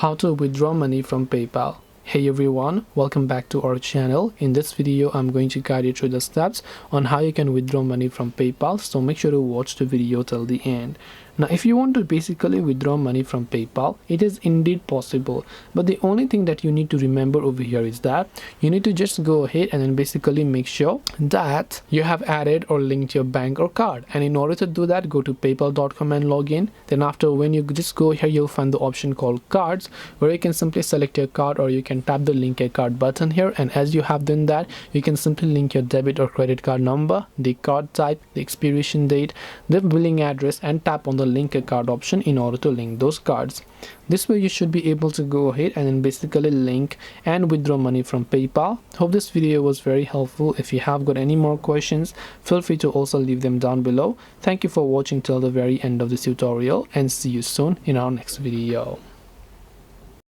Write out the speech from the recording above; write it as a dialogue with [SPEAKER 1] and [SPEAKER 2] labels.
[SPEAKER 1] How to withdraw money from PayPal. Hey everyone, welcome back to our channel. In this video I'm going to guide you through the steps on how you can withdraw money from PayPal, so make sure to watch the video till the end. Now if you want to basically withdraw money from PayPal, it is indeed possible, but the only thing that you need to remember over here is that you need to just go ahead and then basically make sure that you have added or linked your bank or card. And in order to do that, go to paypal.com and log in. Then after, when you just go here, you'll find the option called cards, where you can simply select your card, or you can tap the link a card button here, and as you have done that, you can simply link your debit or credit card number, the card type, the expiration date, the billing address, and tap on the link a card option in order to link those cards. This way you should be able to go ahead and then basically link and withdraw money from PayPal. Hope this video was very helpful. If you have got any more questions, feel free to also leave them down below. Thank you for watching till the very end of this tutorial, and see you soon in our next video.